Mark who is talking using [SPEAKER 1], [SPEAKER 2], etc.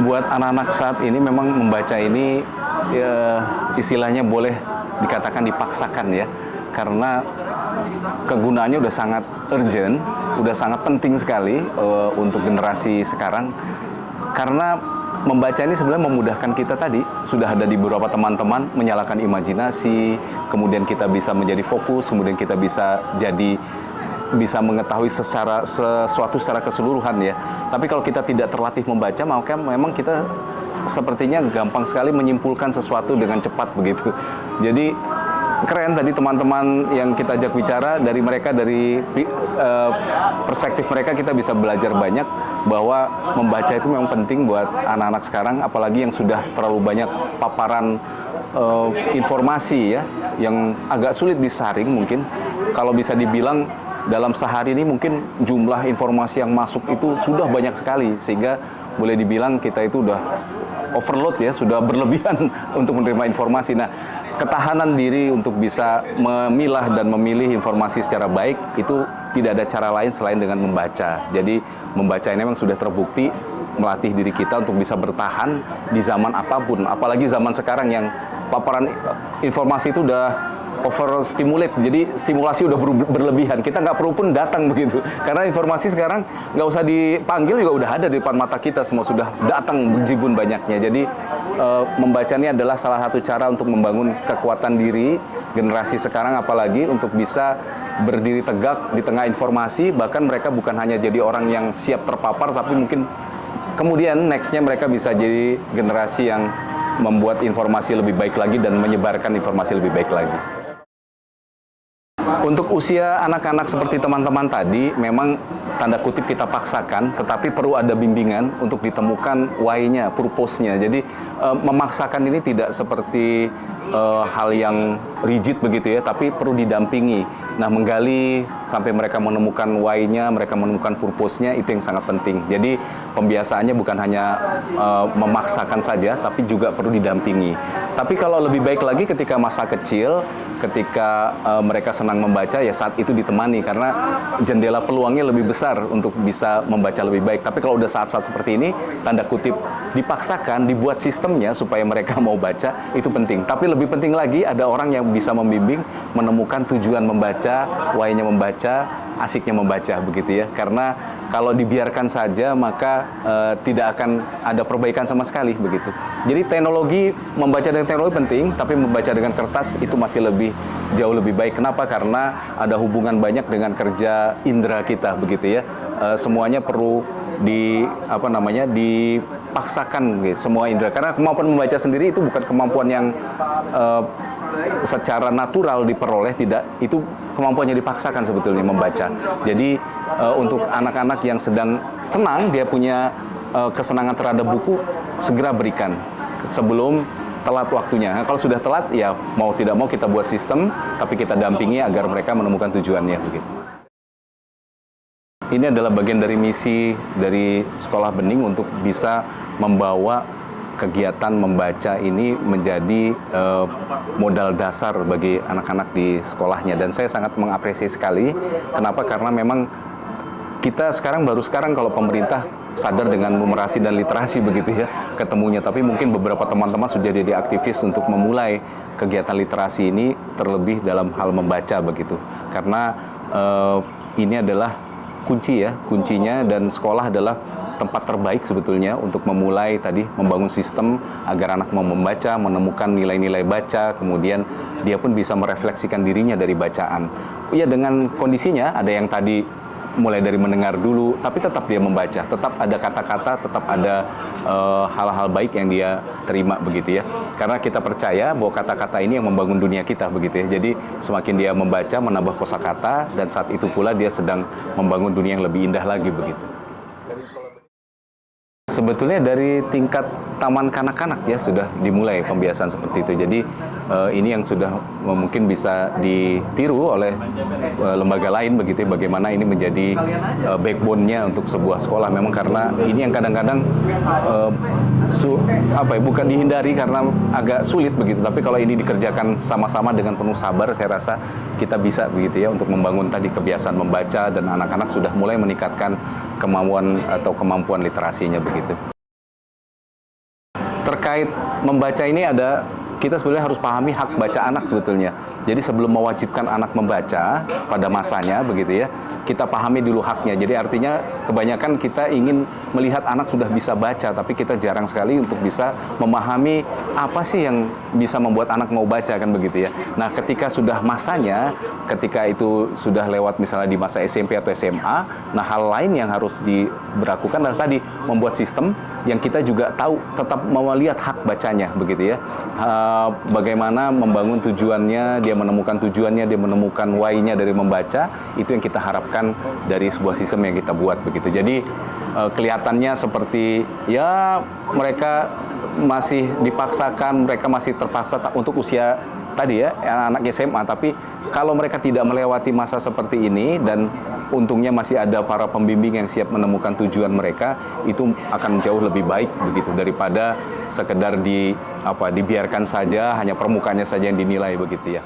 [SPEAKER 1] buat anak-anak saat ini memang membaca ini istilahnya boleh dikatakan dipaksakan ya, karena kegunaannya udah sangat urgent, udah sangat penting sekali untuk generasi sekarang. Karena membaca ini sebenarnya memudahkan kita tadi, sudah ada di beberapa teman-teman menyalakan imajinasi, kemudian kita bisa menjadi fokus, kemudian kita bisa mengetahui sesuatu secara keseluruhan ya. Tapi kalau kita tidak terlatih membaca, maka memang kita sepertinya gampang sekali menyimpulkan sesuatu dengan cepat begitu. Jadi keren tadi teman-teman yang kita ajak bicara, dari mereka, dari perspektif mereka kita bisa belajar banyak bahwa membaca itu memang penting buat anak-anak sekarang, apalagi yang sudah terlalu banyak paparan informasi ya, yang agak sulit disaring mungkin. Kalau bisa dibilang dalam sehari ini mungkin jumlah informasi yang masuk itu sudah banyak sekali, sehingga boleh dibilang kita itu udah overload ya, sudah berlebihan untuk menerima informasi. Nah, ketahanan diri untuk bisa memilah dan memilih informasi secara baik itu tidak ada cara lain selain dengan membaca. Jadi membaca ini memang sudah terbukti melatih diri kita untuk bisa bertahan di zaman apapun, apalagi zaman sekarang yang paparan informasi itu udah overstimulate, jadi stimulasi udah berlebihan. Kita nggak perlu pun datang begitu, karena informasi sekarang nggak usah dipanggil juga udah ada di depan mata kita, semua sudah datang bejibun banyaknya. Jadi membaca ini adalah salah satu cara untuk membangun kekuatan diri generasi sekarang, apalagi untuk bisa berdiri tegak di tengah informasi. Bahkan mereka bukan hanya jadi orang yang siap terpapar, tapi mungkin kemudian nextnya mereka bisa jadi generasi yang membuat informasi lebih baik lagi dan menyebarkan informasi lebih baik lagi. Untuk usia anak-anak seperti teman-teman tadi, memang tanda kutip kita paksakan, tetapi perlu ada bimbingan untuk ditemukan why-nya, purpose-nya. Jadi memaksakan ini tidak seperti hal yang rigid begitu ya, tapi perlu didampingi. Nah, menggali sampai mereka menemukan why-nya, mereka menemukan purpose-nya, itu yang sangat penting. Jadi pembiasaannya bukan hanya memaksakan saja, tapi juga perlu didampingi. Tapi kalau lebih baik lagi ketika masa kecil, ketika mereka senang membaca, ya saat itu ditemani, karena jendela peluangnya lebih besar untuk bisa membaca lebih baik. Tapi kalau udah saat-saat seperti ini, tanda kutip dipaksakan, dibuat sistemnya supaya mereka mau baca, itu penting. Tapi lebih penting lagi, ada orang yang bisa membimbing, menemukan tujuan membaca, why-nya membaca, asiknya membaca begitu ya. Karena kalau dibiarkan saja, maka tidak akan ada perbaikan sama sekali begitu. Jadi teknologi, membaca dengan teknologi penting, tapi membaca dengan kertas itu masih jauh lebih baik. Kenapa? Karena ada hubungan banyak dengan kerja indera kita begitu ya. Semuanya perlu dipaksakan gitu, semua indera. Karena kemampuan membaca sendiri itu bukan kemampuan yang secara natural diperoleh, tidak, itu kemampuannya dipaksakan sebetulnya membaca. Jadi untuk anak-anak yang sedang senang, dia punya kesenangan terhadap buku, segera berikan sebelum telat waktunya. Nah, kalau sudah telat, ya mau tidak mau kita buat sistem, tapi kita dampingi agar mereka menemukan tujuannya begitu. Ini adalah bagian dari misi dari Sekolah Bening untuk bisa membawa kegiatan membaca ini menjadi modal dasar bagi anak-anak di sekolahnya. Dan saya sangat mengapresiasi sekali. Kenapa? Karena memang kita baru sekarang kalau pemerintah sadar dengan numerasi dan literasi begitu ya ketemunya. Tapi mungkin beberapa teman-teman sudah jadi aktivis untuk memulai kegiatan literasi ini, terlebih dalam hal membaca begitu. Karena ini adalah kuncinya, dan sekolah adalah tempat terbaik sebetulnya untuk memulai tadi membangun sistem agar anak mau membaca, menemukan nilai-nilai baca, kemudian dia pun bisa merefleksikan dirinya dari bacaan. Ya, dengan kondisinya ada yang tadi mulai dari mendengar dulu, tapi tetap dia membaca, tetap ada kata-kata, tetap ada hal-hal baik yang dia terima begitu ya. Karena kita percaya bahwa kata-kata ini yang membangun dunia kita begitu ya. Jadi semakin dia membaca, menambah kosakata, dan saat itu pula dia sedang membangun dunia yang lebih indah lagi begitu. Sebetulnya dari tingkat taman kanak-kanak ya sudah dimulai pembiasaan seperti itu. Jadi ini yang sudah mungkin bisa ditiru oleh lembaga lain begitu ya, bagaimana ini menjadi backbone-nya untuk sebuah sekolah. Memang karena ini yang kadang-kadang bukan dihindari karena agak sulit begitu. Tapi kalau ini dikerjakan sama-sama dengan penuh sabar, saya rasa kita bisa begitu ya untuk membangun tadi kebiasaan membaca, dan anak-anak sudah mulai meningkatkan kemampuan literasinya begitu. terkait membaca ini kita sebenarnya harus pahami hak baca anak sebetulnya. Jadi sebelum mewajibkan anak membaca pada masanya begitu ya, kita pahami dulu haknya. Jadi artinya kebanyakan kita ingin melihat anak sudah bisa baca, tapi kita jarang sekali untuk bisa memahami apa sih yang bisa membuat anak mau baca, kan begitu ya. Nah, ketika sudah masanya, ketika itu sudah lewat misalnya di masa SMP atau SMA, nah hal lain yang harus diberlakukan adalah tadi membuat sistem yang kita juga tahu tetap melihat hak bacanya begitu ya. Bagaimana membangun tujuannya, dia menemukan tujuannya, dia menemukan why-nya dari membaca, itu yang kita harapkan dari sebuah sistem yang kita buat begitu. Jadi kelihatannya seperti ya mereka masih dipaksakan, mereka masih terpaksa untuk usia tadi ya, anak SMA, tapi kalau mereka tidak melewati masa seperti ini dan untungnya masih ada para pembimbing yang siap menemukan tujuan mereka, itu akan jauh lebih baik begitu daripada sekedar dibiarkan saja, hanya permukaannya saja yang dinilai begitu ya.